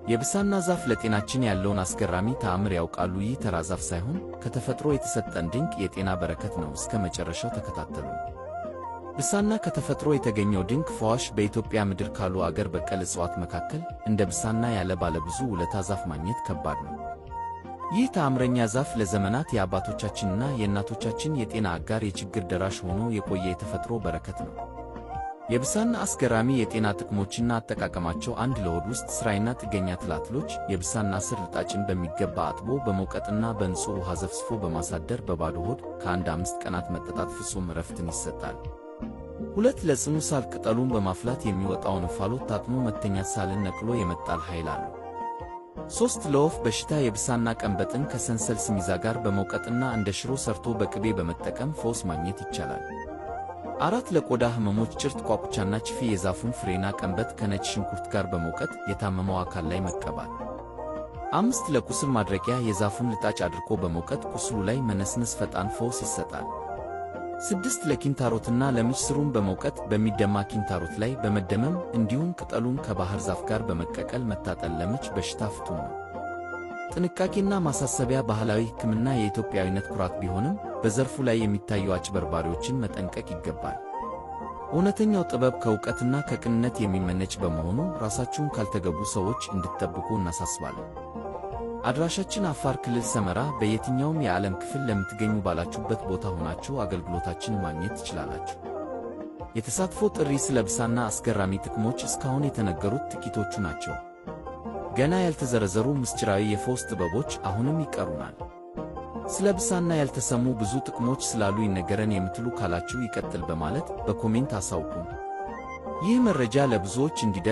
የብሳና ዛፍ ለጤናችን ያለውን አስገራሚ ተአምር ያውቃሉ? ይህ ተራ ዛፍ ሳይሆን ከተፈጥሮ የተሰጠን ድንቅ የጤና በረከት ነው። እስከ መጨረሻው ተከታተሉ። ብሳና ከተፈጥሮ የተገኘው ድንቅ ፈዋሽ። በኢትዮጵያ ምድር ካሉ አገር በቀል እጽዋት መካከል እንደ ብሳና ያለ ባለብዙ ውለታ ዛፍ ማግኘት ከባድ ነው። ይህ ተአምረኛ ዛፍ ለዘመናት የአባቶቻችንና የእናቶቻችን የጤና አጋር፣ የችግር ደራሽ ሆኖ የቆየ የተፈጥሮ በረከት ነው። የብሳና አስገራሚ የጤና ጥቅሞችና አጠቃቀማቸው። አንድ ለሆድ ውስጥ ሥራይና ጥገኛ ትላትሎች። የብሳና ሥር ልጣጭን በሚገባ አጥቦ በመውቀጥና በንጹሕ ውሃ ዘፍስፎ በማሳደር በባዶ ሆድ ከ1-5 ቀናት መጠጣት ፍጹም እረፍትን ይሰጣል። 2 ለጽኑ ሳል ቅጠሉን በማፍላት የሚወጣውን እንፋሎት ታጥኖ መተኛት ሳልን ነቅሎ የመጣል ኃይል አለው። 3 ለወፍ በሽታ። የብሳና ቀንበጥን ከሰንሰል ስሚዛ ጋር በመውቀጥና እንደ ሽሮ ሰርቶ በቅቤ በመጠቀም ፈውስ ማግኘት ይቻላል። 4 ለቆዳ ሕመሞች። ጭርት፣ ቋቁቻና ችፌ። የዛፉን ፍሬና ቀንበጥ ከነጭ ሽንኩርት ጋር በመውቀጥ የታመመው አካል ላይ መቀባት። 5 ለቁስል ማድረቂያ። የዛፉን ልጣጭ አድርቆ በመውቀጥ ቁስሉ ላይ መነስነስ ፈጣን ፈውስ ይሰጣል። 6 ለኪንታሮትና ለምች። ሥሩን በመውቀጥ በሚደማ ኪንታሮት ላይ በመደመም እንዲሁም ቅጠሉን ከባሕር ዛፍ ጋር በመቀቀል መታጠን ለምች በሽታ ፍቱን ነው። ጥንቃቄና ማሳሰቢያ። ባህላዊ ሕክምና የኢትዮጵያዊነት ኩራት ቢሆንም በዘርፉ ላይ የሚታዩ አጭበርባሪዎችን መጠንቀቅ ይገባል። እውነተኛው ጥበብ ከእውቀትና ከቅንነት የሚመነጭ በመሆኑ ራሳችሁን ካልተገቡ ሰዎች እንድትጠብቁ እናሳስባለን። አድራሻችን አፋር ክልል ሰመራ። በየትኛውም የዓለም ክፍል ለምትገኙ ባላችሁበት ቦታ ሆናችሁ አገልግሎታችንን ማግኘት ትችላላችሁ። የተሳትፎ ጥሪ። ስለ ብሳና አስገራሚ ጥቅሞች እስካሁን የተነገሩት ጥቂቶቹ ናቸው። ገና ያልተዘረዘሩ ምስጢራዊ የፈውስ ጥበቦች አሁንም ይቀሩናል። ስለ ብሳና ያልተሰሙ ብዙ ጥቅሞች ስላሉ ይነገረን የምትሉ ካላችሁ ይቀጥል በማለት በኮሜንት አሳውቁን። ይህ መረጃ ለብዙዎች እንዲደርስ